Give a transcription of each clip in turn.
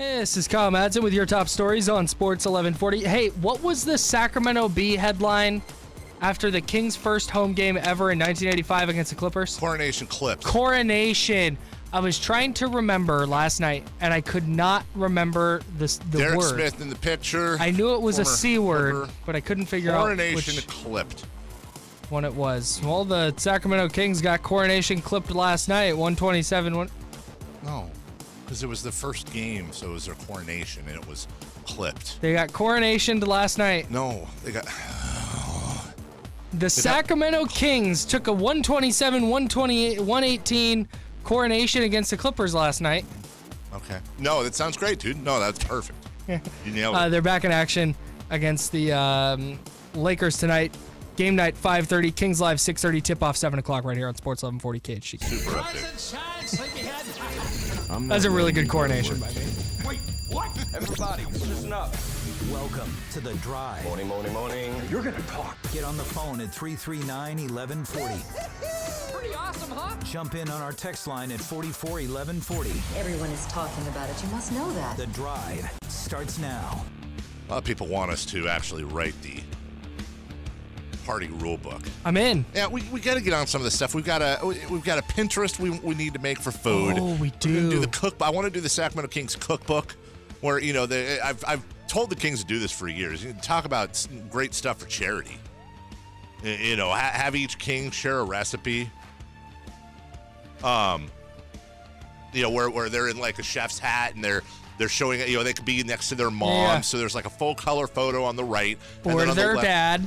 This is Kyle Madsen with your top stories on Sports 1140. Hey, what was the Sacramento Bee headline after the Kings' first home game ever in 1985 against the Clippers? Coronation Clips. Coronation. I was trying to remember last night, and I could not remember the Derek word. Smith in the picture. I knew it was a C word, but I couldn't figure out Coronation clipped. One it was. Well, the Sacramento Kings got coronation clipped last night, 127. No, because it was the first game, so it was their coronation, and it was clipped. They got coronationed last night. No, they got... The Sacramento Kings took a 127, 128, 118 coronation against the Clippers last night. Okay. No, that sounds great, dude. No, that's perfect. You nailed it. They're back in action against the Lakers tonight. Game night, 5:30. Kings Live, 6:30. Tip-off, 7 o'clock right here on Sports 1140 KHG. Super update. That's a really good coronation by me. Wait, what? Everybody, listen up. Welcome to The Drive. Morning, morning, morning. You're going to talk. Get on the phone at 339-1140. Pretty awesome, huh? Jump in on our text line at 441140. Everyone is talking about it. You must know that. The Drive starts now. A lot of people want us to actually write the party rule book. I'm in. Yeah, we got to get on some of this stuff. We've got a Pinterest we need to make for food. Oh, we do. We're gonna do the cook. I want to do the Sacramento Kings cookbook, where I've told the Kings to do this for years. You talk about great stuff for charity. Have each King share a recipe. Where they're in like a chef's hat and they're showing, they could be next to their mom. Yeah. So there's like a full color photo on the right. Or their dad.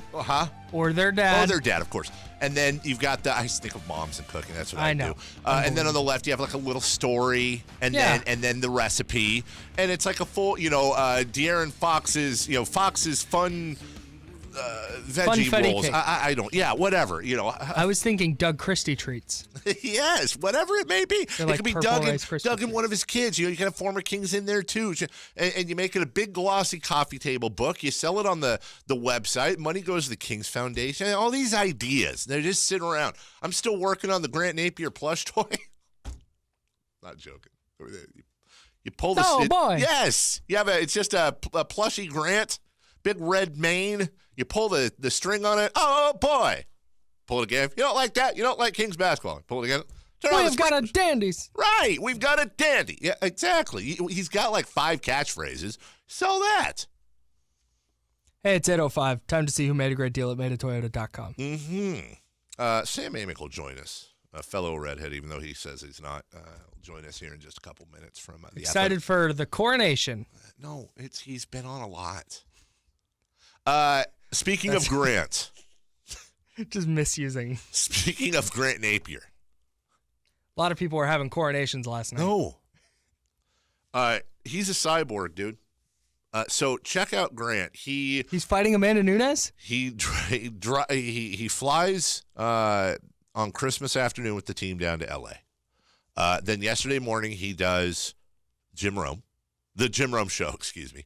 Or their dad. Oh, their dad, of course. And then you've got I just think of moms and cooking. That's what I know. Do. And then on the left, you have like a little story and then the recipe. And it's like a full, De'Aaron Fox's, Fox's fun veggie rolls. I don't, whatever, I was thinking Doug Christie treats. Yes, whatever it may be. They're it like could be Doug and one of his kids. You can have former Kings in there too. And you make it a big glossy coffee table book. You sell it on the website. Money goes to the Kings Foundation. All these ideas, they're just sitting around. I'm still working on the Grant Napier plush toy. Not joking. You pull the... Oh, boy. Yes. It's just a plushy Grant. Big red mane. You pull the string on it. Oh, boy. Pull it again. You don't like that? You don't like Kings basketball. Pull it again. We've got a dandies. Right. We've got a dandy. Yeah, exactly. He's got like 5 catchphrases. Sell that. Hey, it's 8:05. Time to see who made a great deal at madeatoyota.com. Mm-hmm. Sam Amick will join us, a fellow redhead, even though he says he's not. He'll join us here in just a couple minutes from the Excited Athletic. for the coronation. No, he's been on a lot. Speaking of Grant. Just misusing. Speaking of Grant Napier. A lot of people were having coronations last night. No. He's a cyborg, dude. So check out Grant. He's fighting Amanda Nunes? He flies on Christmas afternoon with the team down to L.A. Then yesterday morning he does the Jim Rome show, excuse me.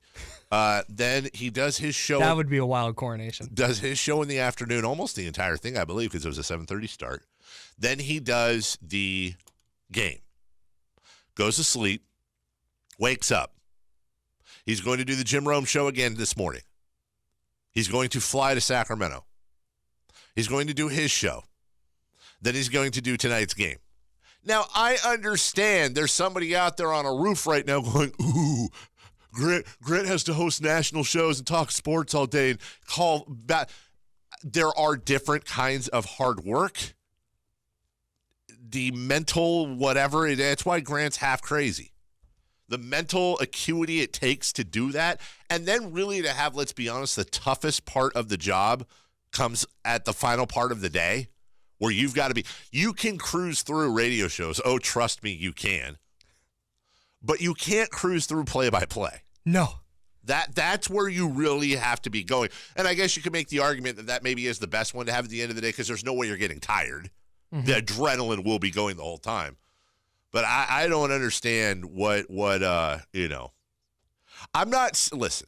Then he does his show. That would be a wild coronation. Does his show in the afternoon, almost the entire thing, I believe, because it was a 7:30 start. Then he does the game. Goes to sleep. Wakes up. He's going to do the Jim Rome show again this morning. He's going to fly to Sacramento. He's going to do his show. Then he's going to do tonight's game. Now, I understand there's somebody out there on a roof right now going, ooh, Grant has to host national shows and talk sports all day and call back. There are different kinds of hard work. The mental whatever, that's why Grant's half crazy. The mental acuity it takes to do that. And then really to have, let's be honest, the toughest part of the job comes at the final part of the day. Where you can cruise through radio shows. Oh, trust me, you can. But you can't cruise through play-by-play. No. That's where you really have to be going. And I guess you could make the argument that maybe is the best one to have at the end of the day because there's no way you're getting tired. Mm-hmm. The adrenaline will be going the whole time. But I don't understand what I'm not, listen.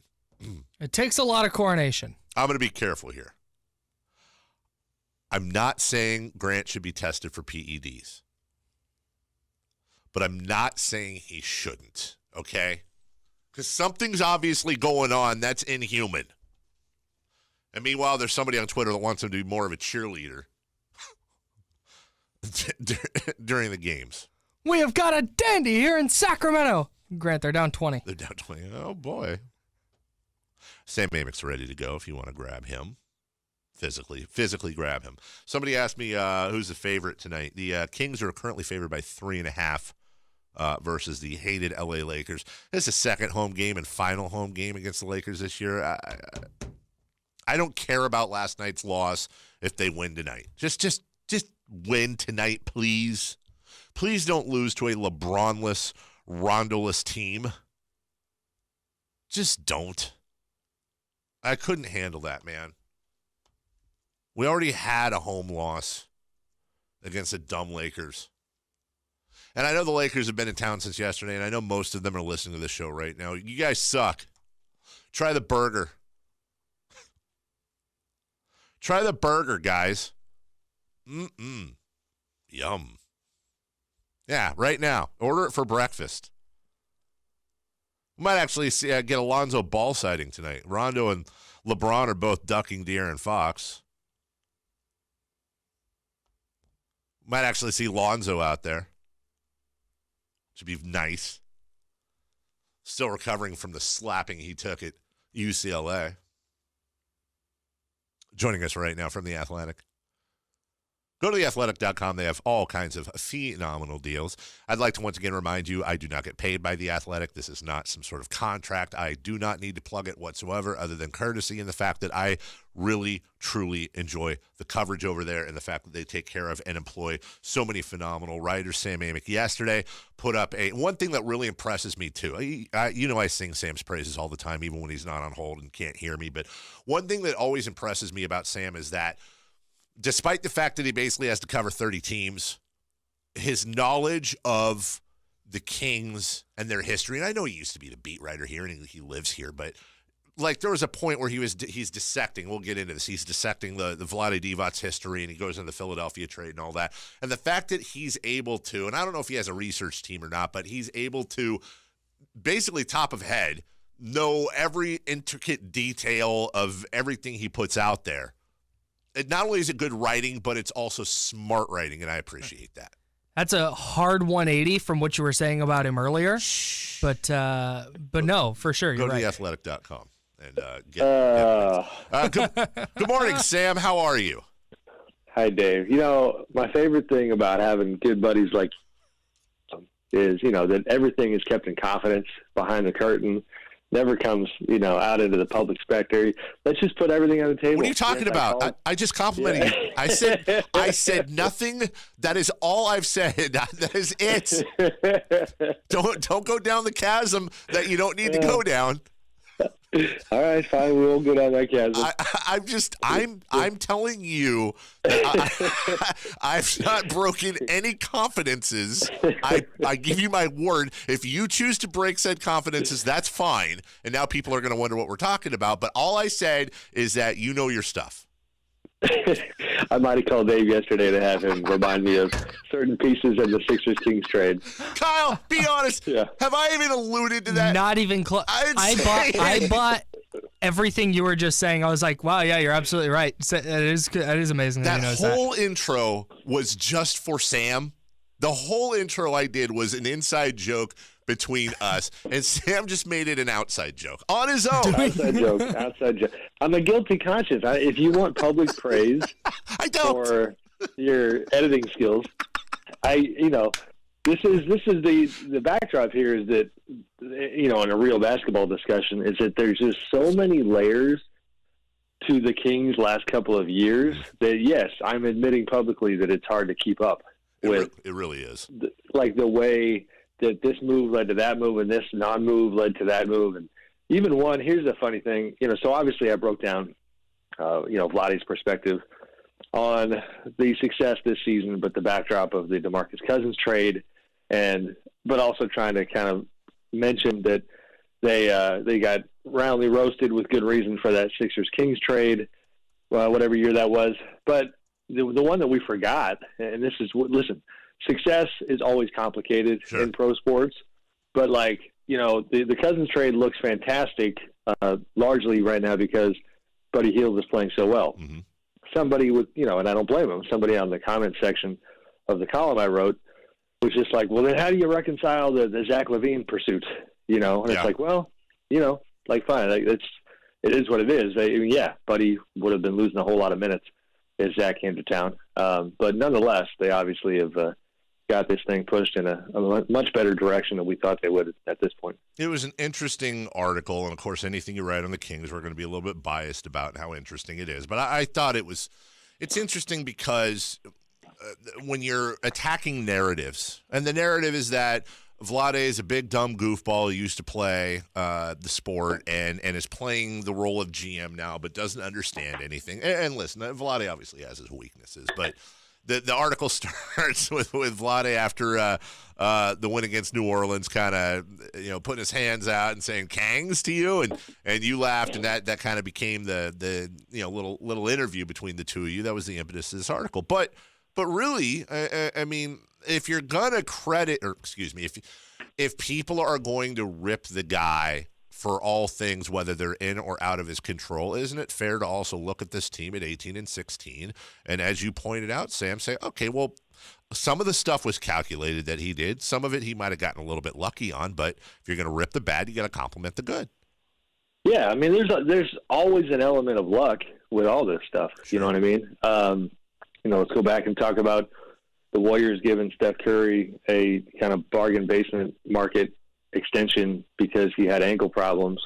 It takes a lot of coronation. I'm going to be careful here. I'm not saying Grant should be tested for PEDs. But I'm not saying he shouldn't, okay? Because something's obviously going on that's inhuman. And meanwhile, there's somebody on Twitter that wants him to be more of a cheerleader during the games. We have got a dandy here in Sacramento. Grant, they're down 20. They're down 20. Oh, boy. Sam Amick's ready to go if you want to grab him. Physically grab him. Somebody asked me who's the favorite tonight. The Kings are currently favored by 3.5 versus the hated LA Lakers. This is the second home game and final home game against the Lakers this year. I don't care about last night's loss if they win tonight. Just win tonight, please. Please don't lose to a LeBron-less, Rondo-less team. Just don't. I couldn't handle that, man. We already had a home loss against the dumb Lakers. And I know the Lakers have been in town since yesterday, and I know most of them are listening to this show right now. You guys suck. Try the burger. Try the burger, guys. Yum. Yeah, right now. Order it for breakfast. We might actually get Alonzo Ball sighting tonight. Rondo and LeBron are both ducking De'Aaron Fox. Might actually see Lonzo out there. Should be nice. Still recovering from the slapping he took at UCLA. Joining us right now from The Athletic. Go to theathletic.com. They have all kinds of phenomenal deals. I'd like to once again remind you, I do not get paid by The Athletic. This is not some sort of contract. I do not need to plug it whatsoever other than courtesy and the fact that I really, truly enjoy the coverage over there and the fact that they take care of and employ so many phenomenal writers. Sam Amick yesterday put up one thing that really impresses me too. I sing Sam's praises all the time, even when he's not on hold and can't hear me. But one thing that always impresses me about Sam is that despite the fact that he basically has to cover 30 teams, his knowledge of the Kings and their history, and I know he used to be the beat writer here and he lives here, but like there was a point where he's dissecting, we'll get into this, he's dissecting the Vlade Divac's history, and he goes into the Philadelphia trade and all that. And the fact that he's able to, and I don't know if he has a research team or not, but he's able to basically top of head know every intricate detail of everything he puts out there. It not only is it good writing, but it's also smart writing, and I appreciate that. That's a hard 180 from what you were saying about him earlier. But no, for sure. Go you're to right. theathletic.com and good morning, Sam. How are you? Hi, Dave. My favorite thing about having good buddies like is, that everything is kept in confidence behind the curtain. Never comes, out into the public specter. Let's just put everything on the table. What are you talking about? I just complimented you. I said nothing. That is all I've said. That is it. Don't go down the chasm that you don't need to go down. All right, fine. We won't go down that chasm. I'm telling you that I've not broken any confidences. I give you my word. If you choose to break said confidences, that's fine. And now people are going to wonder what we're talking about. But all I said is that you know your stuff. I might have called Dave yesterday to have him remind me of certain pieces of the Sixers-Kings trade. Kyle, be honest. Yeah. Have I even alluded to that? Not even close. I bought everything you were just saying. I was like, wow, yeah, you're absolutely right. That is amazing that he knows that. Whole intro was just for Sam. The whole intro I did was an inside joke between us, and Sam just made it an outside joke on his own. Outside joke. I'm a guilty conscience. If you want public praise I don't. for your editing skills, this is the backdrop here is that, in a real basketball discussion, is that there's just so many layers to the Kings' last couple of years that, yes, I'm admitting publicly that it's hard to keep up with. It really is. The way that this move led to that move and this non-move led to that move. And even here's the funny thing, so obviously I broke down, Vlade's perspective on the success this season, but the backdrop of the DeMarcus Cousins trade, but also trying to kind of mention that they got roundly roasted with good reason for that Sixers-Kings trade, whatever year that was. But the one that we forgot, and this is listen, success is always complicated in pro sports, but the Cousins trade looks fantastic, largely right now because Buddy Hield is playing so well. Mm-hmm. Somebody with, and I don't blame him, somebody on the comment section of the column I wrote was just like, well, then how do you reconcile the Zach LaVine pursuit? And it's like, well, fine. It is what it is. Buddy would have been losing a whole lot of minutes as Zach came to town. But nonetheless, they obviously have got this thing pushed in a much better direction than we thought they would at this point. It was an interesting article, and of course, anything you write on the Kings, we're going to be a little bit biased about how interesting it is. But I thought it's interesting because when you're attacking narratives, and the narrative is that Vlade is a big dumb goofball who used to play the sport and is playing the role of GM now, but doesn't understand anything. And listen, Vlade obviously has his weaknesses, but the article starts with Vlade after the win against New Orleans, kind of putting his hands out and saying "Kangs" to you, and you laughed, and that kind of became the little interview between the two of you. That was the impetus of this article, but really, I mean, if you're gonna if people are going to rip the guy for all things, whether they're in or out of his control, isn't it fair to also look at this team at 18-16? And as you pointed out, Sam, say, okay, well, some of the stuff was calculated that he did. Some of it he might have gotten a little bit lucky on. But if you're going to rip the bad, you got to compliment the good. Yeah, I mean, there's always an element of luck with all this stuff. Sure. You know what I mean? Let's go back and talk about the Warriors giving Steph Curry a kind of bargain basement market extension because he had ankle problems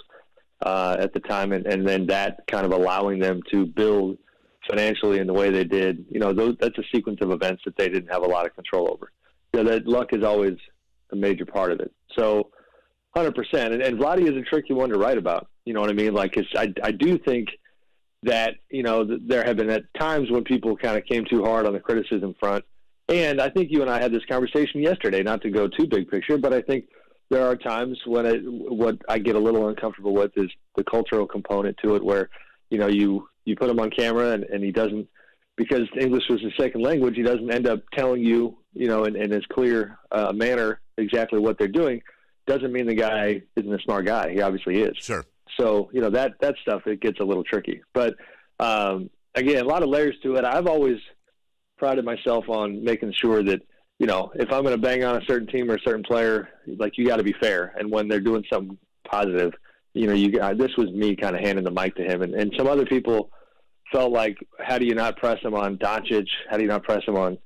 at the time, and then that kind of allowing them to build financially in the way they did. That's a sequence of events that they didn't have a lot of control over. That luck is always a major part of it. So 100%. And Vlade is a tricky one to write about. You know what I mean? Like, I do think that, there have been at times when people kind of came too hard on the criticism front. And I think you and I had this conversation yesterday, not to go too big picture, but I think there are times when what I get a little uncomfortable with is the cultural component to it, where, you put him on camera and he doesn't, because English was his second language, he doesn't end up telling you, in as clear a manner exactly what they're doing. Doesn't mean the guy isn't a smart guy. He obviously is. Sure. So, that stuff, it gets a little tricky. But, again, a lot of layers to it. I've always prided myself on making sure that, if I'm going to bang on a certain team or a certain player, like, you got to be fair. And when they're doing something positive, this was me kind of handing the mic to him. And some other people felt like, how do you not press him on Doncic? How do you not press him on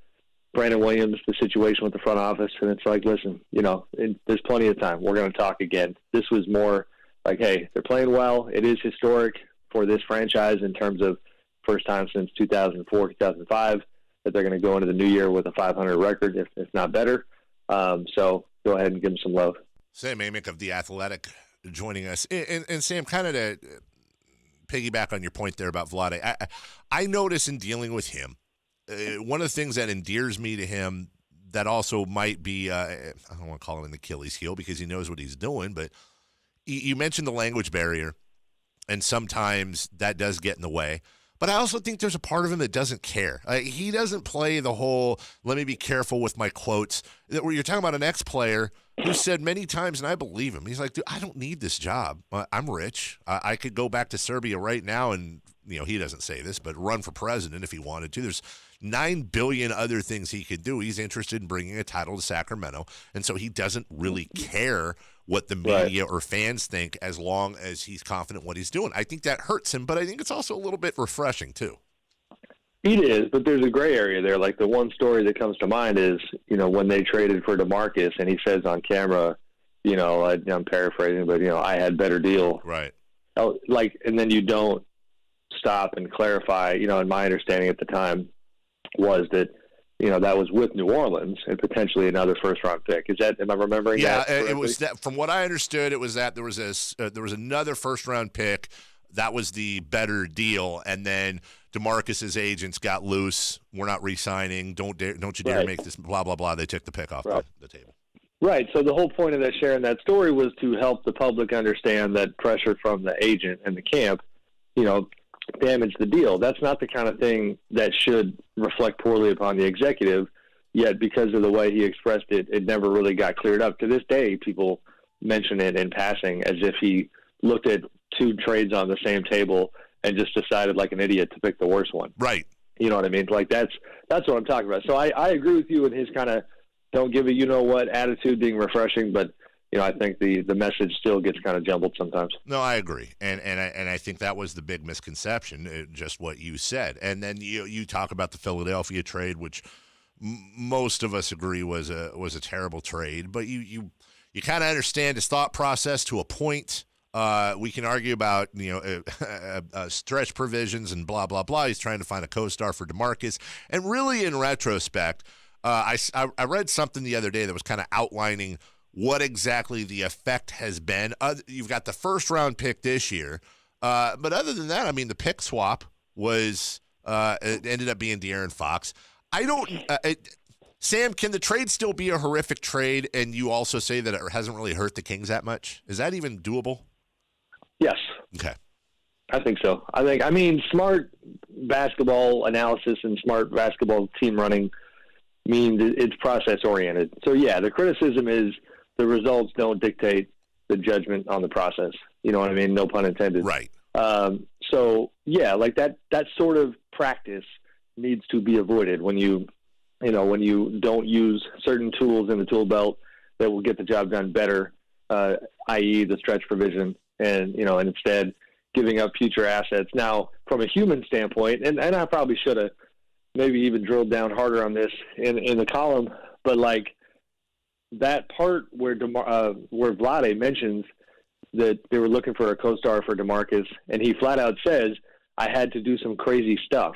Brandon Williams, the situation with the front office? And it's like, listen, there's plenty of time. We're going to talk again. This was more like, hey, they're playing well. It is historic for this franchise in terms of first time since 2004, 2005. That they're going to go into the new year with a 500 record, if not better. So go ahead and give them some love. Sam Amick of The Athletic joining us. And Sam, kind of to piggyback on your point there about Vlade, I notice in dealing with him, one of the things that endears me to him that also might be, I don't want to call it an Achilles heel because he knows what he's doing, but you mentioned the language barrier, and sometimes that does get in the way. But I also think there's a part of him that doesn't care. He doesn't play the whole, let me be careful with my quotes. Where you're talking about an ex-player who said many times, and I believe him, he's like, dude, I don't need this job. I'm rich. I could go back to Serbia right now and, he doesn't say this, but run for president if he wanted to. There's 9 billion other things he could do. He's interested in bringing a title to Sacramento, and so he doesn't really care what the media or fans think as long as he's confident what he's doing. I think that hurts him, but I think it's also a little bit refreshing too. It is, but there's a gray area there. Like the one story that comes to mind is, when they traded for DeMarcus and he says on camera, I'm paraphrasing, but, I had better deal. Right. And then you don't stop and clarify, and my understanding at the time was that, that was with New Orleans and potentially another first-round pick. Am I remembering that? Yeah, it was that. From what I understood, it was that there was another first-round pick. That was the better deal, and then DeMarcus's agents got loose. We're not re-signing. Don't you dare make this blah blah blah. They took the pick off the table. Right. So the whole point of that sharing that story was to help the public understand that pressure from the agent and the camp, damage the deal. That's not the kind of thing that should reflect poorly upon the executive, yet because of the way he expressed it, it never really got cleared up. To this day, people mention it in passing as if he looked at two trades on the same table and just decided like an idiot to pick the worst one. Right. You know what I mean? Like that's what I'm talking about. So I agree with you in his kind of don't give it, you know what, attitude being refreshing, but I think the message still gets kind of jumbled sometimes. No, I agree, and I think that was the big misconception, just what you said. And then you talk about the Philadelphia trade, which most of us agree was a terrible trade, but you kind of understand his thought process to a point. We can argue about stretch provisions and blah blah blah. He's trying to find a co-star for DeMarcus, and really in retrospect, I read something the other day that was kind of outlining what exactly the effect has been. You've got the first round pick this year, but other than that, I mean, the pick swap was it ended up being De'Aaron Fox. I don't. Sam, can the trade still be a horrific trade? And you also say that it hasn't really hurt the Kings that much. Is that even doable? Yes. Okay. I think so. I mean, smart basketball analysis and smart basketball team running means it's process oriented. So yeah, the criticism is the results don't dictate the judgment on the process. You know what I mean? No pun intended. Right. So yeah, like that sort of practice needs to be avoided when you don't use certain tools in the tool belt that will get the job done better, i.e. the stretch provision, and instead giving up future assets. Now, from a human standpoint, and I probably should have maybe even drilled down harder on this in the column, but like that part where Vlade mentions that they were looking for a co-star for DeMarcus, and he flat out says, I had to do some crazy stuff,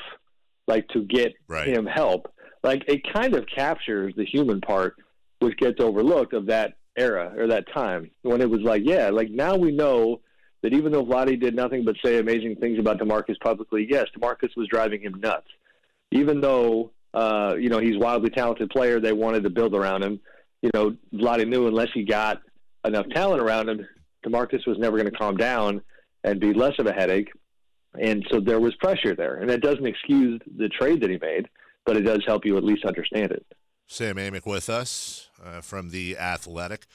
like to get him help. Like it kind of captures the human part, which gets overlooked of that era or that time when it was like, yeah, like now we know that even though Vlade did nothing but say amazing things about DeMarcus publicly, yes, DeMarcus was driving him nuts. Even though, he's a wildly talented player, they wanted to build around him. Vlade knew unless he got enough talent around him, DeMarcus was never going to calm down and be less of a headache. And so there was pressure there. And that doesn't excuse the trade that he made, but it does help you at least understand it. Sam Amick with us from The Athletic.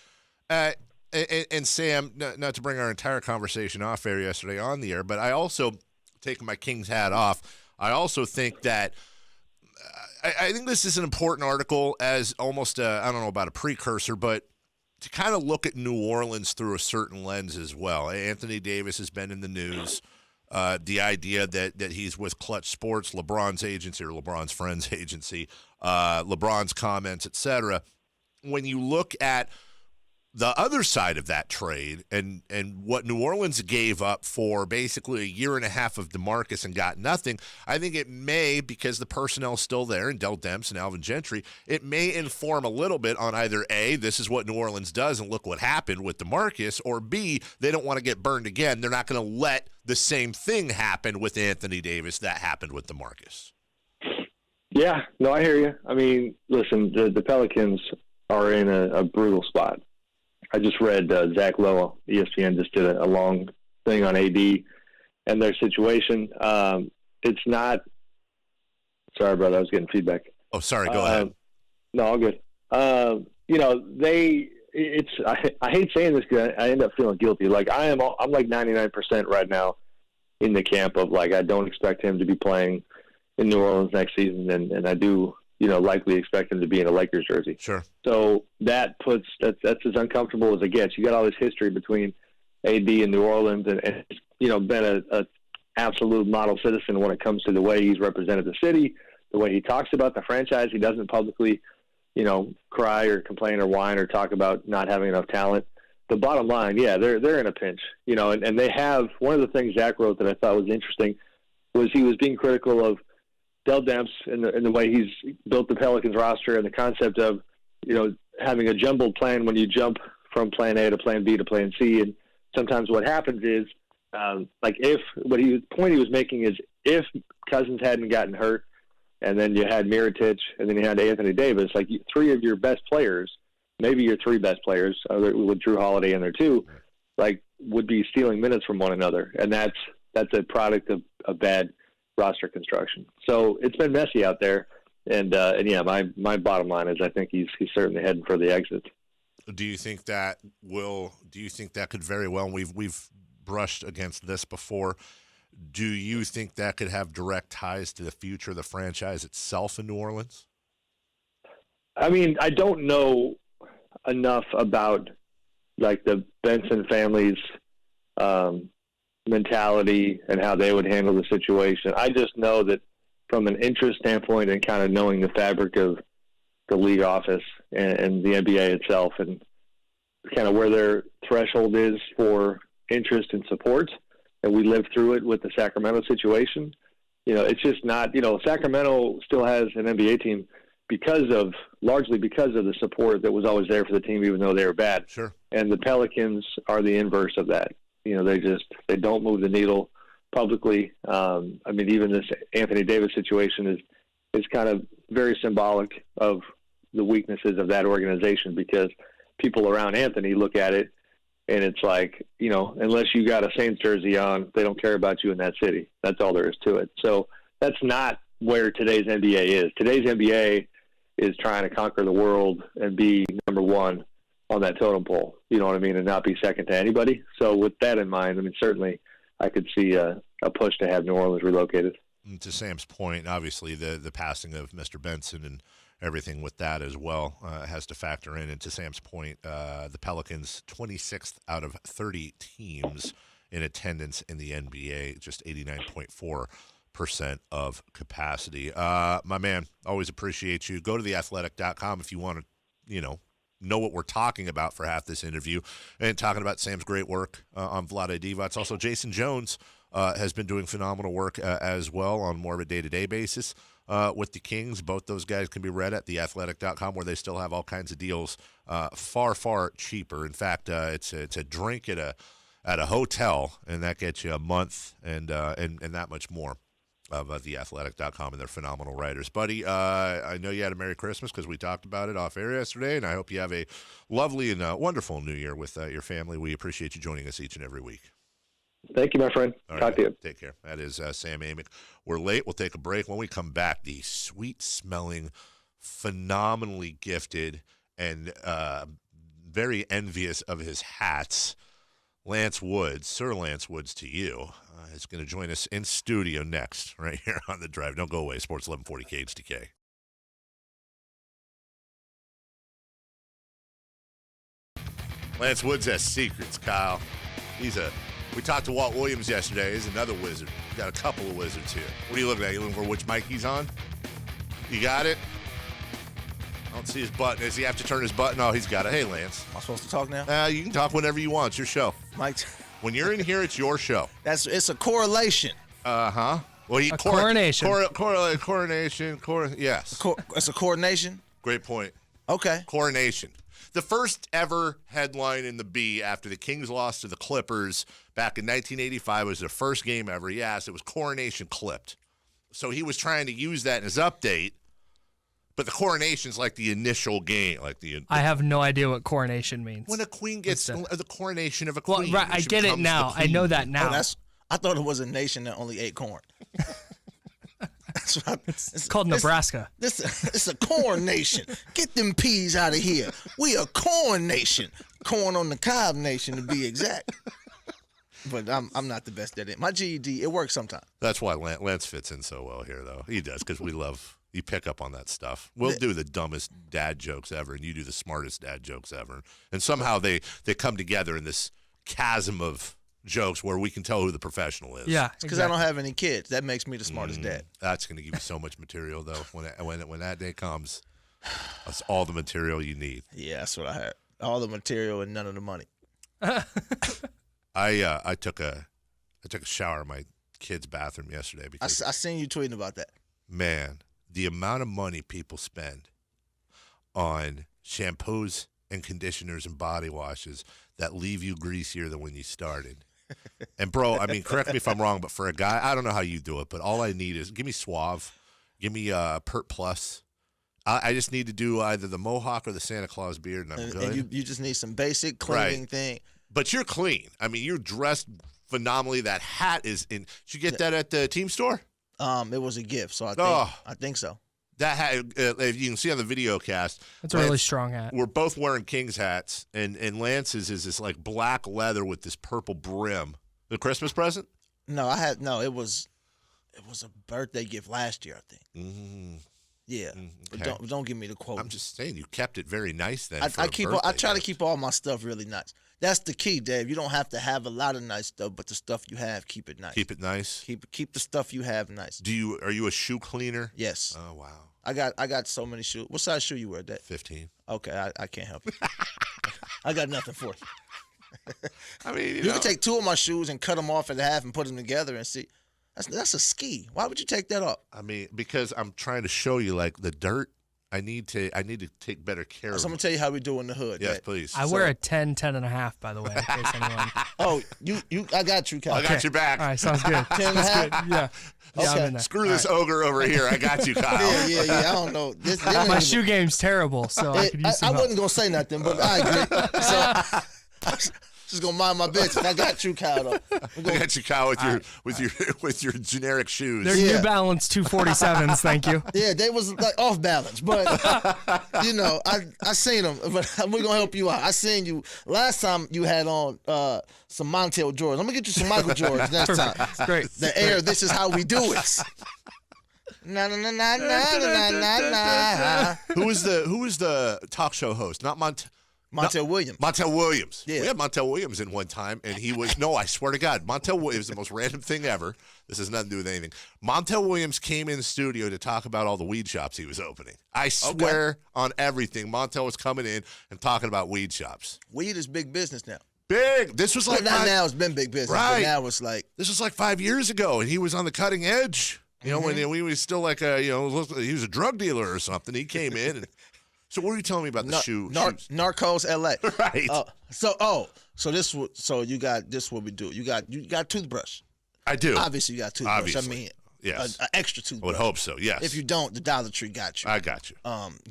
And Sam, not to bring our entire conversation off air yesterday on the air, but I also, taking my Kings hat off, I also think that I think this is an important article as almost I don't know about a precursor, but to kind of look at New Orleans through a certain lens as well. Anthony Davis has been in the news. The idea that he's with Clutch Sports, LeBron's agency or LeBron's friend's agency, LeBron's comments, etc. When you look at the other side of that trade and what New Orleans gave up for basically a year and a half of DeMarcus and got nothing, I think it may, because the personnel's still there, and Dell Demps and Alvin Gentry, it may inform a little bit on either A, this is what New Orleans does and look what happened with DeMarcus, or B, they don't want to get burned again. They're not going to let the same thing happen with Anthony Davis that happened with DeMarcus. Yeah, no, I hear you. I mean, listen, the Pelicans are in a brutal spot. I just read Zach Lowe, ESPN, just did a long thing on AD and their situation. It's not – sorry, brother, I was getting feedback. Oh, sorry, go ahead. No, all good. I hate saying this because I end up feeling guilty. Like I'm like 99% right now in the camp of like I don't expect him to be playing in New Orleans next season, and I do – likely expect him to be in a Lakers jersey. Sure. So that's as uncomfortable as it gets. You got all this history between AD and New Orleans, and been a absolute model citizen when it comes to the way he's represented the city, the way he talks about the franchise. He doesn't publicly, cry or complain or whine or talk about not having enough talent. The bottom line, yeah, they're in a pinch, and they have one of the things Zach wrote that I thought was interesting was he was being critical of Dell Demps and the way he's built the Pelicans roster and the concept of, having a jumbled plan when you jump from plan A to plan B to plan C. And sometimes what happens is, the point he was making is if Cousins hadn't gotten hurt and then you had Mirotic and then you had Anthony Davis, like three of your best players, maybe your three best players, with Drew Holiday in there too, like would be stealing minutes from one another. And that's a product of bad roster construction. So it's been messy out there. And yeah, my bottom line is I think he's certainly heading for the exit. Do you think that could very well, and we've brushed against this before, do you think that could have direct ties to the future of the franchise itself in New Orleans? I mean, I don't know enough about like the Benson family's mentality and how they would handle the situation. I just know that from an interest standpoint and kind of knowing the fabric of the league office and the NBA itself and kind of where their threshold is for interest and support, and we lived through it with the Sacramento situation. It's just not, Sacramento still has an NBA team largely because of the support that was always there for the team, even though they were bad. Sure. And the Pelicans are the inverse of that. They don't move the needle publicly. Even this Anthony Davis situation is kind of very symbolic of the weaknesses of that organization, because people around Anthony look at it and it's like, unless you got a Saints jersey on, they don't care about you in that city. That's all there is to it. So that's not where today's NBA is. Today's NBA is trying to conquer the world and be number one on that totem pole, you know what I mean, and not be second to anybody. So with that in mind, certainly I could see a push to have New Orleans relocated. And to Sam's point, obviously the passing of Mr. Benson and everything with that as well has to factor in. And to Sam's point, the Pelicans, 26th out of 30 teams in attendance in the NBA, just 89.4% of capacity. My man, always appreciate you. Go to theathletic.com if you want to, know what we're talking about for half this interview and talking about Sam's great work on Vlade Divac. Also, Jason Jones has been doing phenomenal work as well on more of a day-to-day basis with the Kings. Both those guys can be read at theathletic.com, where they still have all kinds of deals far, far cheaper. In fact, it's a drink at a hotel, and that gets you a month and that much more of theathletic.com and their phenomenal writers. Buddy, I know you had a Merry Christmas because we talked about it off air yesterday, and I hope you have a lovely and wonderful New Year with your family. We appreciate you joining us each and every week. Thank you, my friend. Talk to you. Take care. That is Sam Amick. We're late. We'll take a break. When we come back, the sweet-smelling, phenomenally gifted, and very envious of his hats, Lance Woods, Sir Lance Woods to you, is going to join us in studio next, right here on The Drive. Don't go away. Sports 1140 KHTK. Lance Woods has secrets, Kyle. We talked to Walt Williams yesterday. He's another wizard. Got a couple of wizards here. What are you looking at? You looking for which mic he's on? You got it? I don't see his button. Does he have to turn his button? Oh, he's got it. Hey, Lance. Am I supposed to talk now? You can talk whenever you want. It's your show. Mike, when you're in here, it's your show. it's a correlation. Uh-huh. Well, coronation. Coronation. Yes. It's a coordination? Great point. Okay. Coronation. The first ever headline in the B after the Kings lost to the Clippers back in 1985 was the first game ever. Yes, it was coronation clipped. So he was trying to use that in his update, but the coronation's like the initial game. I have no idea what coronation means. When a queen gets the coronation of a queen. Well, right, I get it now. I know that now. I thought it was a nation that only ate corn. It's called Nebraska. It's a corn nation. Get them peas out of here. We a corn nation. Corn on the cob nation, to be exact. But I'm not the best at it. My GED, it works sometimes. That's why Lance fits in so well here, though. He does, because you pick up on that stuff. We'll do the dumbest dad jokes ever, and you do the smartest dad jokes ever. And somehow they come together in this chasm of jokes where we can tell who the professional is. Yeah, because I don't have any kids. That makes me the smartest dad. That's going to give you so much material, though. When that day comes, that's all the material you need. Yeah, that's what I had. All the material and none of the money. I took a shower in my kid's bathroom yesterday because I seen you tweeting about that. Man, the amount of money people spend on shampoos and conditioners and body washes that leave you greasier than when you started. And, bro, correct me if I'm wrong, but for a guy, I don't know how you do it, but all I need is give me Suave, give me Pert Plus. I just need to do either the Mohawk or the Santa Claus beard, and I'm good. And you just need some basic cleaning thing. But you're clean. You're dressed phenomenally. That hat is in. Did you get that at the team store? It was a gift, so I think so. if you can see on the video cast, That's a really strong hat. We're both wearing Kings hats, and Lance's is this like black leather with this purple brim. The Christmas present? No, it was a birthday gift last year, I think. Mm-hmm. Yeah, okay. But don't give me the quote. I'm just saying you kept it very nice then. I try to keep all my stuff really nice. That's the key, Dave. You don't have to have a lot of nice stuff, but the stuff you have, keep it nice. Keep it nice. Keep the stuff you have nice. Are you a shoe cleaner? Yes. Oh wow. I got so many shoes. What size shoe you wear, Dave? 15. Okay, I can't help you. I got nothing for you. I mean, you can take 2 of my shoes and cut them off in half and put them together and see. That's a ski. Why would you take that off? I mean, because I'm trying to show you like the dirt. I need to take better care of. So I'm gonna tell you how we do in the hood. Yes, Dave. please. I wear a 10 and a half, by the way, in case anyone. Oh, I got you, Kyle. I got your back. All right, sounds good. 10 and a half? Yeah. Yeah, Okay. I'm in there. Screw this ogre over here. I got you, Kyle. Yeah. I don't know. My shoe game's terrible, so I could use some I help. wasn't gonna say nothing, but I agree. So just gonna mind my business. I got you, Kyle. Though. I got you, Kyle, with your generic shoes. They're New Balance 247s, thank you. Yeah, they was like off balance, but I seen them. But we're gonna help you out. I seen you last time. You had on some Montel Jordans. I'm gonna get you some Michael Jordans next time. Great. The air. This is how we do it. Na na na na na na na na. Who is the talk show host? Not Montel Williams. Montel Williams. Yeah. We had Montel Williams in one time, and he was, no, I swear to God, Montel Williams, the most random thing ever. This has nothing to do with anything. Montel Williams came in the studio to talk about all the weed shops he was opening. I swear on everything, Montel was coming in and talking about weed shops. Weed is big business now. Big. This was like not now. It's been big business. Right. But now it's like. This was like 5 years ago, and he was on the cutting edge. You know, when we was still like he was a drug dealer or something. He came in and. So what are you telling me about the shoes? Narcos LA. Right. So you got this what we do. You got toothbrush. I do. Obviously you got toothbrush. Obviously. I mean, yes. An extra toothbrush. I would hope so. Yes. If you don't, the Dollar Tree got you. I got you.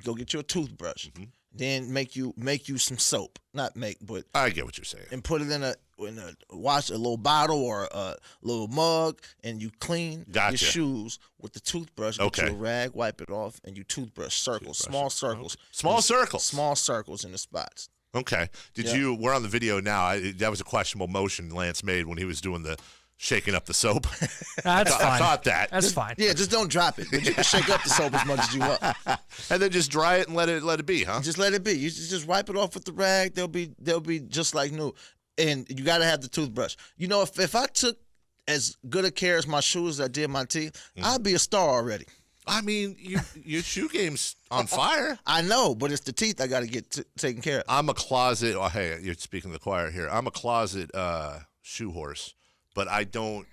Go get you a toothbrush. Mm-hmm. Then make you some soap. Not make, but I get what you're saying. And put it in a wash a little bottle or a little mug, and you clean your shoes with the toothbrush. Okay. Get you a rag, wipe it off, and you toothbrush circles, small circles, okay. Small circles in the spots. Okay. We're on the video now. That was a questionable motion Lance made when he was doing the shaking up the soap. That's fine. I caught that. That's fine. Yeah, just don't drop it. But you can shake up the soap as much as you want. And then just dry it and let it be, huh? Just let it be. You just wipe it off with the rag. They'll be just like new. And you got to have the toothbrush. You know, if I took as good a care as my shoes as I did my teeth, I'd be a star already. I mean, your shoe game's on fire. I know, but it's the teeth I got to get taken care of. I'm a closet. Oh, hey, you're speaking to the choir here. I'm a closet shoe horse, but I don't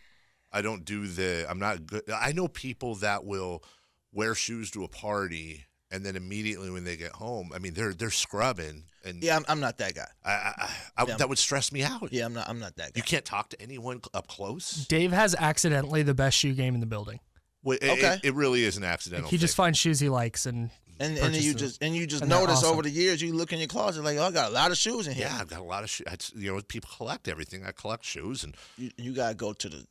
do I'm not good. I know people that will wear shoes to a party and then immediately when they get home, I mean, they're scrubbing. And yeah, I'm not that guy. That would stress me out. Yeah, I'm not that guy. You can't talk to anyone up close. Dave has accidentally the best shoe game in the building. Well, okay. It really is an accidental. He just finds shoes he likes and you just notice awesome. over the years you look in your closet like, oh, I got a lot of shoes in here. Yeah, I've got a lot of shoes. People collect everything. I collect shoes, and you gotta go to the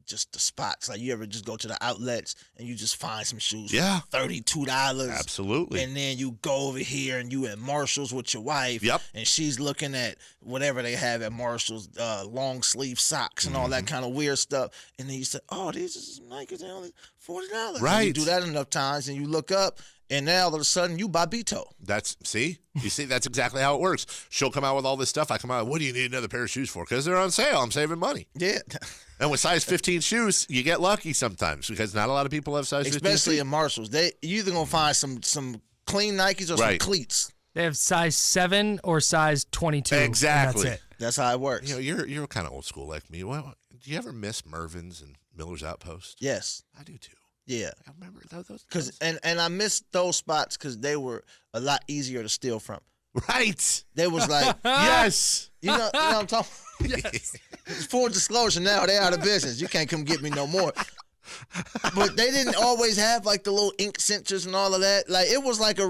just the spots. Like you ever just go to the outlets and you just find some shoes. Yeah, $32. Absolutely. And then you go over here and you at Marshall's with your wife. Yep. And she's looking at whatever they have at Marshall's, long sleeve socks and all that kind of weird stuff. And then you say, oh, these are some Nikes. They're only $40. Right. And you do that enough times and you look up. And now all of a sudden you buy Beto. That's exactly how it works. She'll come out with all this stuff. I come out, what do you need another pair of shoes for? Because they're on sale. I'm saving money. Yeah. And with size 15 shoes, you get lucky sometimes because not a lot of people have size 15. Especially in Marshalls. You either going to find some clean Nikes or some cleats. They have size 7 or size 22. Exactly. And that's it. That's how it works. You know, you're kind of old school like me. Well, do you ever miss Mervyn's and Miller's Outpost? Yes. I do too. Yeah, I remember those. And I missed those spots because they were a lot easier to steal from. Right. They was like, yes. You know what I'm talking. Yes. Full disclosure, now they're out of business. You can't come get me no more. But they didn't always have like the little ink cinchers and all of that. Like it was like there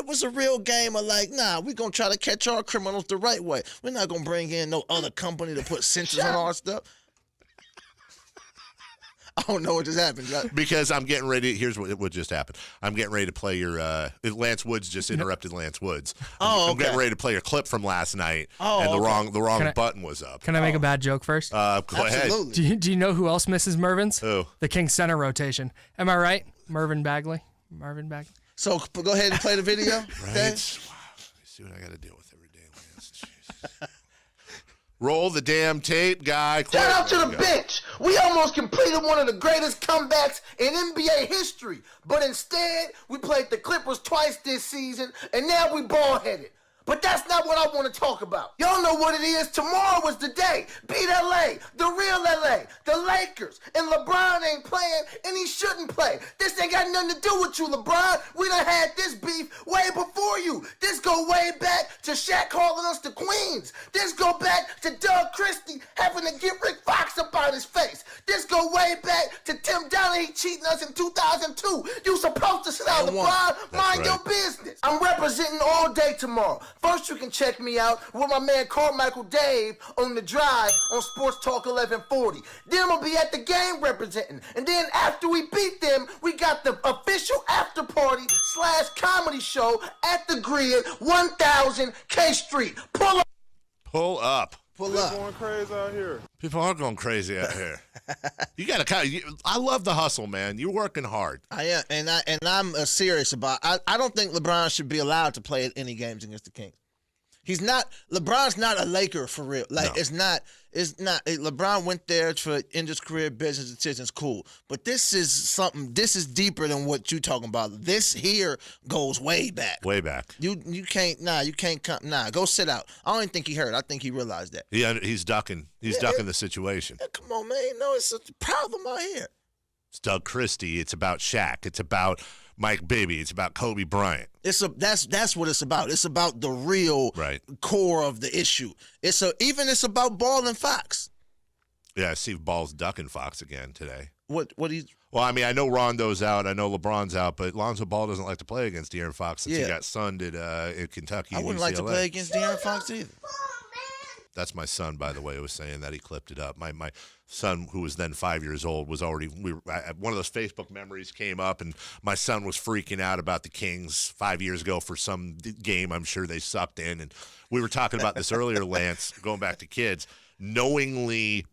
was a real game of like, nah, we're gonna try to catch our criminals the right way. We're not gonna bring in no other company to put cinchers on our stuff. I don't know what just happened. Because I'm getting ready. Here's what just happened. I'm getting ready to play your. Lance Woods just interrupted Lance Woods. I'm getting ready to play your clip from last night, and the wrong button was up. Can I make a bad joke first? Go ahead. Do you know who else misses Mervin's? Who? The Kings center rotation. Am I right? Marvin Bagley. So go ahead and play the video. Right. Wow. Let's see what I got to deal with every day, Lance. Jesus. Roll the damn tape, guy. Shout out to the bench. We almost completed one of the greatest comebacks in NBA history. But instead, we played the Clippers twice this season, and now we ball-headed. But that's not what I want to talk about. Y'all know what it is. Tomorrow was the day. Beat LA, the real LA, the Lakers. And LeBron ain't playing, and he shouldn't play. This ain't got nothing to do with you, LeBron. We done had this beef way before you. This go way back to Shaq calling us the Queens. This go back to Doug Christie having to get Rick Fox up out his face. This go way back to Tim Donaghy cheating us in 2002. You supposed to sit out, LeBron. Mind your business. I'm representing all day tomorrow. First, you can check me out with my man Carmichael Dave on The Drive on Sports Talk 1140. Then I'll be at the game representing. And then after we beat them, we got the official after party / comedy show at the Grid, 1000 K Street. Pull up. Pull up. Pull up. Going crazy out here. People are going crazy out here. You got to I love the hustle, man. You're working hard. I am, and I'm serious about. I don't think LeBron should be allowed to play at any games against the Kings. He's not. LeBron's not a Laker for real. Like no. It's not. LeBron went there for end his career business decisions. Cool, but this is something. This is deeper than what you talking about. This here goes way back. Way back. You can't. You can't come. Go sit out. I don't even think he hurt. I think he realized that. He's ducking. He's ducking the situation. Yeah, come on, man. No, it's a problem out here. It's Doug Christie. It's about Shaq. It's about Mike Bibby. It's about Kobe Bryant. That's what it's about. It's about the real core of the issue. It's about Ball and Fox. Yeah, Steve Ball's ducking Fox again today. What he's? Well, I mean, I know Rondo's out. I know LeBron's out, but Lonzo Ball doesn't like to play against De'Aaron Fox since he got sunned at Kentucky. I wouldn't like to play against De'Aaron Fox either. That's my son, by the way, who was saying that. He clipped it up. My son, who was then 5 years old, was already one of those Facebook memories came up, and my son was freaking out about the Kings 5 years ago for some game I'm sure they sucked in. And we were talking about this earlier, Lance, going back to kids, knowingly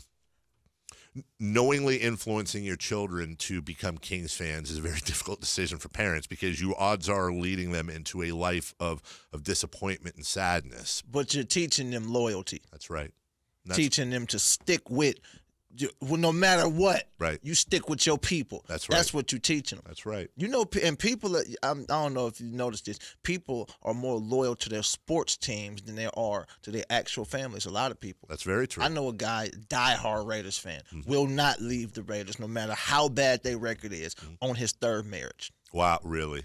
influencing your children to become Kings fans is a very difficult decision for parents because you odds are leading them into a life of disappointment and sadness. But you're teaching them loyalty. That's right. Teaching them to stick with, no matter what. Right. You stick with your people. That's right. That's what you're teaching them. That's right. You know, and people, I don't know if you noticed this, people are more loyal to their sports teams than they are to their actual families. A lot of people. That's very true. I know a guy, diehard Raiders fan, will not leave the Raiders no matter how bad their record is on his third marriage. Wow, really?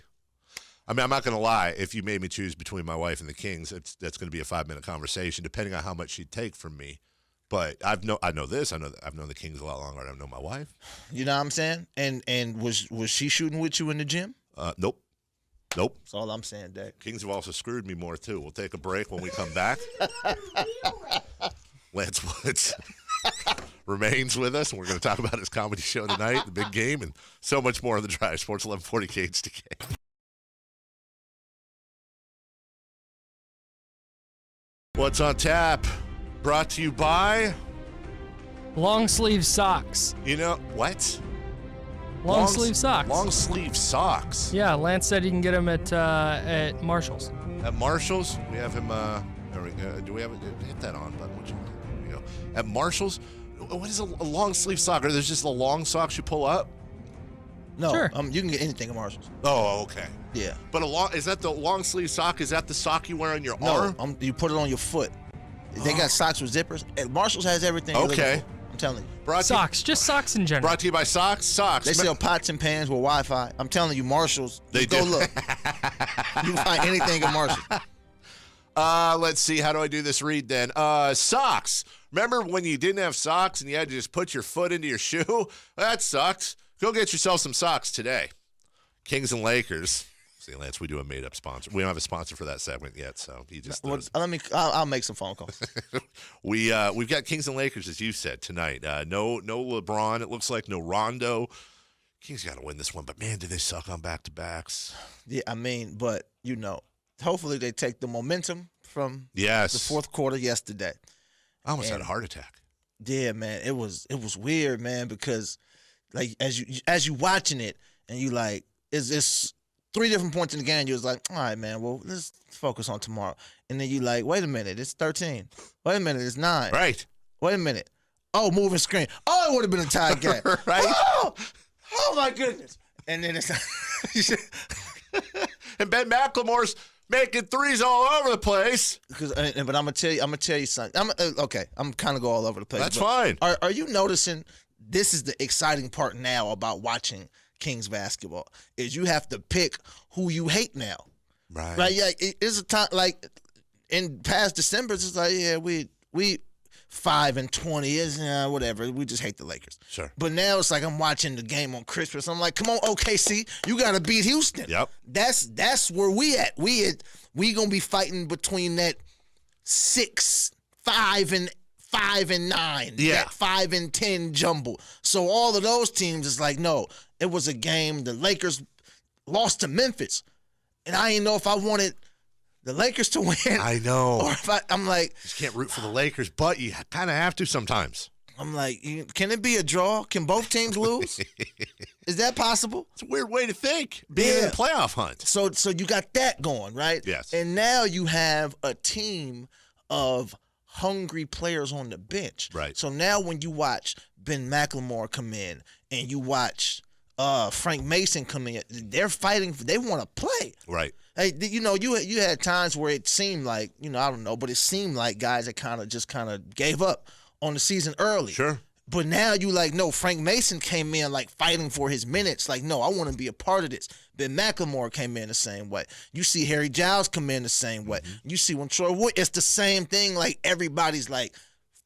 I mean, I'm not going to lie. If you made me choose between my wife and the Kings, that's going to be a 5-minute conversation, depending on how much she'd take from me. But I know this. I've known the Kings a lot longer than I've known my wife. You know what I'm saying? And was she shooting with you in the gym? Nope. That's all I'm saying, Dad. Kings have also screwed me more too. We'll take a break. When we come back, Lance Woods remains with us, and we're going to talk about his comedy show tonight, the big game, and so much more on The Drive. Sports 1140 KHTK. What's on tap? Brought to you by long sleeve socks. You know what? Long sleeve socks. Long sleeve socks. Yeah, Lance said you can get them at Marshall's. At Marshall's, we have him. There we go. Do we have it? Hit that on button. There we go. At Marshall's, what is a long sleeve sock? Are there just the long socks you pull up? No, sure. You can get anything at Marshall's. Oh, okay. Yeah. But is that the long sleeve sock? Is that the sock you wear on your arm? No, you put it on your foot. They got socks with zippers. And Marshall's has everything. Okay. I'm telling you. Socks, just socks in general. Brought to you by Socks. They sell pots and pans with Wi-Fi. I'm telling you, Marshall's. They go do. Look. You can find anything at Marshall's. Let's see. How do I do this read then? Socks. Remember when you didn't have socks and you had to just put your foot into your shoe? That sucked. Go get yourself some socks today. Kings and Lakers. See, Lance, we do a made-up sponsor. We don't have a sponsor for that segment yet, so he just Well, I'll make some phone calls. we've got Kings and Lakers, as you said, tonight. No LeBron, it looks like, no Rondo. Kings got to win this one, but, man, do they suck on back-to-backs. Yeah, I mean, but, hopefully they take the momentum from the fourth quarter yesterday. I almost had a heart attack. Yeah, man, it was weird, man, because, like, as you watching it, and you like, it's 3 different points in the game, you was like, all right, man, well, let's focus on tomorrow. And then you like, wait a minute, it's 13. Wait a minute, it's 9. Right. Wait a minute. Oh, moving screen. Oh, it would have been a tie game. Right. Oh, my goodness. And then it's and Ben McLemore's making threes all over the place. But I'm gonna tell you something. I'm kind of go all over the place. That's fine. Are you noticing? This is the exciting part now about watching Kings basketball is you have to pick who you hate now. Right. Right. Yeah. It's a time like in past Decembers. It's like we 5-20 is whatever. We just hate the Lakers. Sure. But now it's like I'm watching the game on Christmas. I'm like, come on, OKC, you got to beat Houston. Yep. That's where we at. We gonna be fighting between that 6, 5, and 9. Yeah. That 5 and 10 jumble. So all of those teams is like, no, it was a game. The Lakers lost to Memphis, and I didn't know if I wanted the Lakers to win. I know. Or if I'm like, you just can't root for the Lakers, but you kind of have to sometimes. I'm like, can it be a draw? Can both teams lose? Is that possible? It's a weird way to think, being in a playoff hunt. So you got that going, right? Yes. And now you have a team of hungry players on the bench. Right. So now when you watch Ben McLemore come in and you watch Frank Mason come in, they're fighting. They want to play. Right. Hey, you had times where it seemed like, I don't know, but it seemed like guys that kind of gave up on the season early. Sure. But now you like, no, Frank Mason came in like fighting for his minutes. Like, no, I want to be a part of this. Ben McLemore came in the same way. You see Harry Giles come in the same way. You see when Troy Wood, it's the same thing. Like everybody's like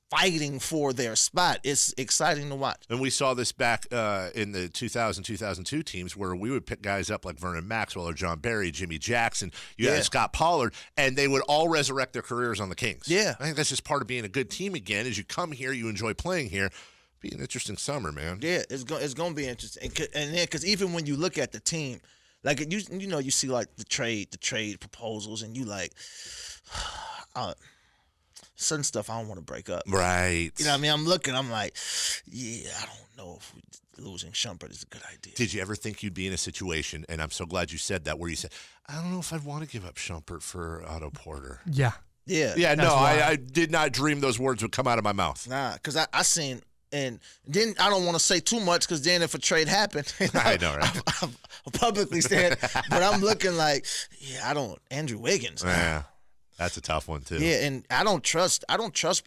fighting for their spot. It's exciting to watch. And we saw this back in the 2000-2002 teams where we would pick guys up like Vernon Maxwell or John Barry, Jimmy Jackson, you had Scott Pollard, and they would all resurrect their careers on the Kings. Yeah. I think that's just part of being a good team again. As you come here, you enjoy playing here. Be an interesting summer, man. Yeah, it's going to be interesting. And then because even when you look at the team, like you see like the trade proposals, and you like certain stuff I don't want to break up. Right. You know what I mean? I'm looking, I'm like, yeah, I don't know if losing Shumpert is a good idea. Did you ever think you'd be in a situation, and I'm so glad you said that, where you said, I don't know if I'd want to give up Shumpert for Otto Porter. Yeah. Yeah. Yeah, no, I did not dream those words would come out of my mouth. Nah, because I seen, and then I don't want to say too much because then if a trade happened, I know, right? I've publicly said, but I'm looking like, yeah, Andrew Wiggins. Yeah. That's a tough one too. Yeah, and I don't trust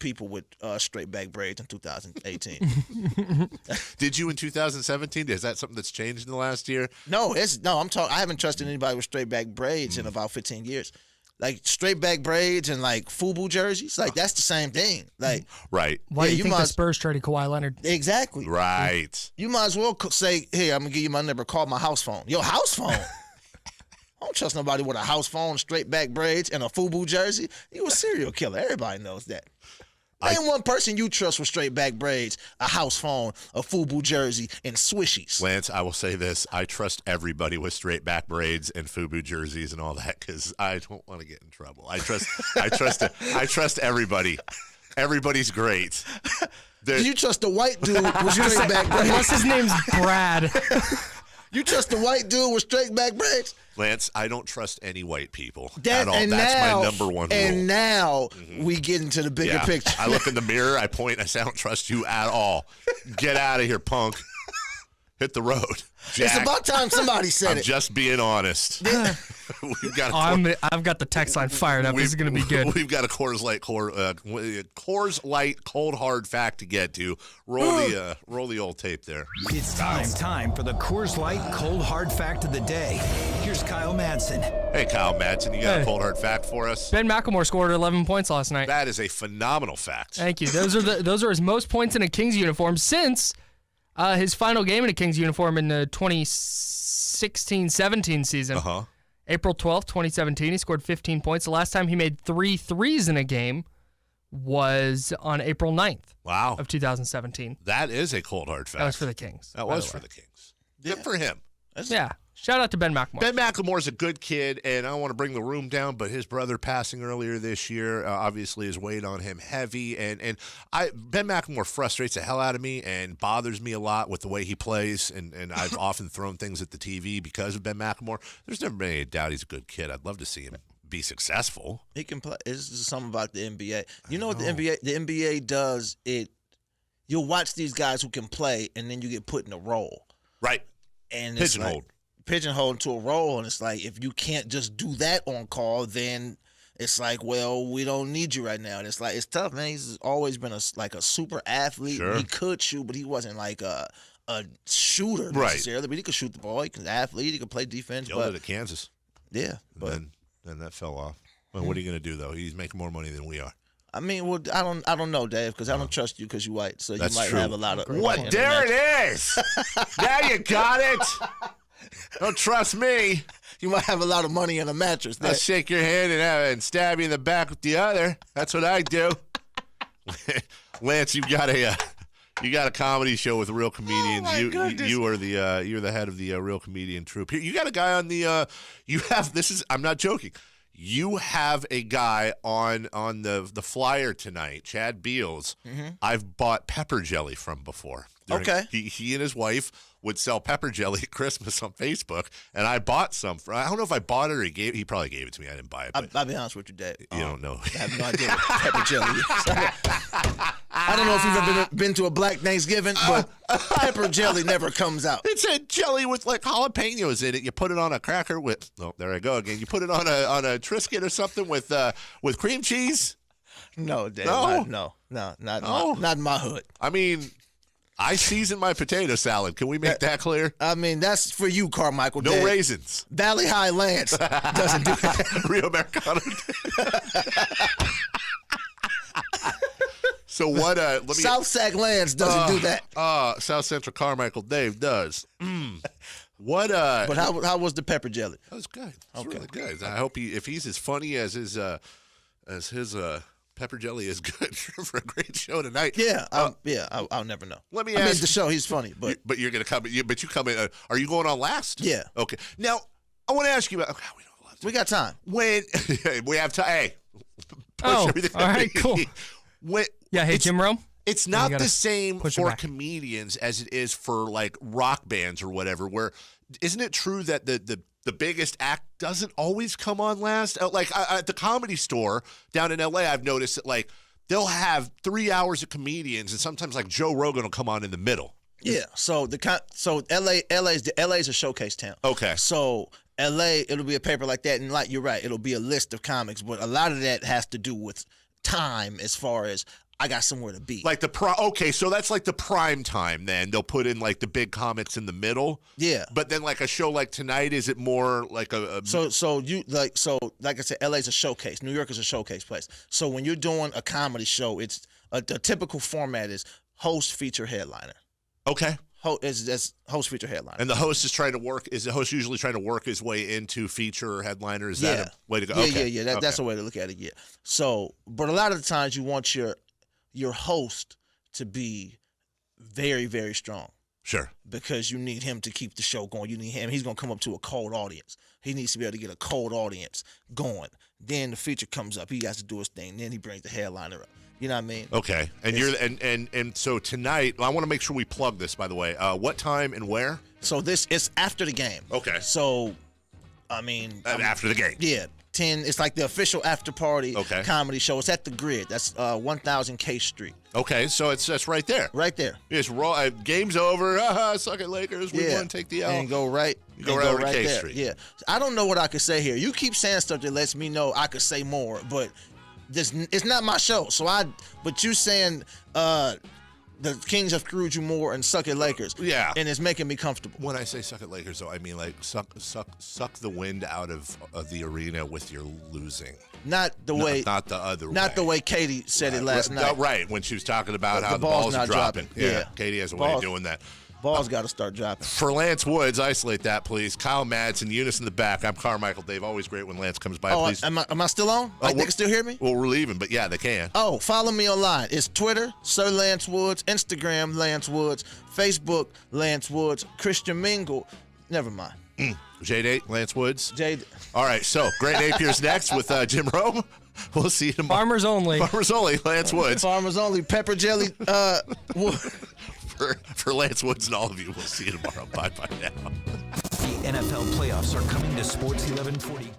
people with straight back braids in 2018. Did you in 2017? Is that something that's changed in the last year? No, I haven't trusted anybody with straight back braids in about 15 years. Like straight back braids and like FUBU jerseys, like that's the same thing. Like, right? Why do you think the Spurs traded Kawhi Leonard? Exactly. Right. You might as well say, "Hey, I'm gonna give you my number. Call my house phone." Your house phone. I don't trust nobody with a house phone, straight back braids, and a FUBU jersey. You a serial killer. Everybody knows that. Name one person you trust with straight back braids, a house phone, a FUBU jersey, and swishies. Lance, I will say this. I trust everybody with straight back braids and FUBU jerseys and all that because I don't want to get in trouble. I trust everybody. Everybody's great. Do you trust the white dude with straight back braids? Unless his name's Brad. You trust the white dude with straight back braids? Lance, I don't trust any white people at all. That's my number one rule. And now we get into the bigger picture. I look in the mirror, I point, I say, I don't trust you at all. Get out of here, punk. Hit the road. Jack, it's about time somebody said I'm it. just being honest. We've got I've got the text line fired up. This is going to be good. We've got a Coors Light cold hard fact to get to. Roll the old tape there. It's time for the Coors Light cold hard fact of the day. Here's Kyle Madsen. Hey, Kyle Madsen, you got a cold hard fact for us? Ben McLemore scored 11 points last night. That is a phenomenal fact. Thank you. Those are his most points in a Kings uniform since his final game in a Kings uniform in the 2016-17 season. Uh-huh. April 12th, 2017, he scored 15 points. The last time he made 3 threes in a game was on April 9th of 2017. That is a cold, hard fact. That was for the Kings. That was for the Kings. Good for him. Yeah. Shout out to Ben McLemore. Ben McLemore's a good kid, and I don't want to bring the room down, but his brother passing earlier this year obviously has weighed on him heavy. And Ben McLemore frustrates the hell out of me and bothers me a lot with the way he plays. And I've often thrown things at the TV because of Ben McLemore. There's never been any doubt he's a good kid. I'd love to see him be successful. He can play. It's just something about the NBA. You know what the NBA does? You'll watch these guys who can play, and then you get put in a role. Right. And it's pigeonholed into a role, and it's like, if you can't just do that on call, then it's like, well, we don't need you right now. And it's like, it's tough, man. He's always been a super athlete. Sure. He could shoot, but he wasn't like a shooter necessarily. But he could shoot the ball. He could athlete. He could play defense. He did at Kansas. Yeah, but then that fell off. Well, what are you going to do though? He's making more money than we are. I mean, well, I don't know, Dave, because I don't trust you because you're white. So That's you might true. have a lot of what? There it is. Now you got it. Don't trust me. You might have a lot of money in a mattress. I'll shake your hand and stab you in the back with the other. That's what I do. Lance, you got a comedy show with real comedians. You're the head of the real comedian troupe. You got a guy on the. I'm not joking. You have a guy on the flyer tonight, Chad Beals. Mm-hmm. I've bought pepper jelly from before. Okay. He and his wife would sell pepper jelly at Christmas on Facebook, and I bought some. I don't know if I bought it or he probably gave it to me. I didn't buy it. But I'll be honest with you, Dave. You don't know. I have no idea what pepper jelly is. I don't know if you've ever been to a Black Thanksgiving, but pepper jelly never comes out. It's a jelly with like jalapenos in it. You put it on a cracker with. Oh, there I go again. You put it on a Triscuit or something with cream cheese. No, Dave. No, not in my hood. I mean, I season my potato salad. Can we make that clear? I mean, that's for you, Carmichael. No Dave. raisins. Valley High Lance doesn't do that. Rio Americano. So what? South Sac Lance doesn't do that. South Central Carmichael Dave does. What? But how was the pepper jelly? That was good. It's really good. I hope if he's as funny as his pepper jelly is good for a great show tonight. Yeah, I'll never know. Let me ask. I mean, the show he's funny, but you're gonna come. But you come in. Are you going on last? Yeah. Okay. Now I want to ask you about. We got time. When we have time. Hey. All right, cool. Hey, Jim Rome. It's not the same for comedians as it is for like rock bands or whatever. Where isn't it true that the biggest act doesn't always come on last? Like at the Comedy Store down in LA, I've noticed that like they'll have 3 hours of comedians, and sometimes like Joe Rogan will come on in the middle. Yeah. So LA's a showcase town. Okay. So LA, it'll be a paper like that, and like you're right, it'll be a list of comics, but a lot of that has to do with time as far as I got somewhere to be. Like okay, so that's like the prime time then. They'll put in like the big comics in the middle. Yeah. But then like a show like tonight, is it more like a like I said, LA's a showcase. New York is a showcase place. So when you're doing a comedy show, it's a typical format is host, feature, headliner. Okay. That's host, feature, headliner. And the host is trying to work. Is the host usually trying to work his way into feature or headliner? Is that a way to go? Yeah. That's a way to look at it. Yeah. So, but a lot of the times you want your host to be very, very strong. Sure. Because you need him to keep the show going. You need him. He's going to come up to a cold audience. He needs to be able to get a cold audience going. Then the feature comes up. He has to do his thing. Then he brings the headliner up. You know what I mean? Okay. And so tonight, I want to make sure we plug this, by the way. What time and where? So it's after the game. Okay. So, I mean. After the game. Yeah. 10. It's like the official after party comedy show. It's at the Grid. That's 1000 K Street. Okay, so that's right there. Right there. It's raw. Game's over. Suck it, Lakers. We want to take the L. And go right. Go right over to K there. Street. Yeah. I don't know what I could say here. You keep saying stuff that lets me know I could say more, but it's not my show. But you saying the Kings have screwed you more and suck it, Lakers. Yeah. And it's making me comfortable. When I say suck it, Lakers, though, I mean like suck the wind out of the arena with your losing. Not the way Katie said it last night. Right, when she was talking about how the balls are dropping. Yeah, Katie has a way of doing that. Balls got to start dropping. For Lance Woods, isolate that, please. Kyle Madsen, Eunice in the back. I'm Carmichael. Dave, always great when Lance comes by. Please. Am I still on? They can still hear me? Well, we're leaving, but yeah, they can. Oh, follow me online. It's Twitter, Sir Lance Woods, Instagram, Lance Woods, Facebook, Lance Woods, Christian Mingle. Never mind. J-Date, Lance Woods. Jade. All right, so Grant Napier's next with Jim Rome. We'll see you tomorrow. Farmers only. Farmers only, Lance Woods. Farmers only, pepper jelly. For Lance Woods and all of you, we'll see you tomorrow. Bye-bye now. The NFL playoffs are coming to Sports 1140.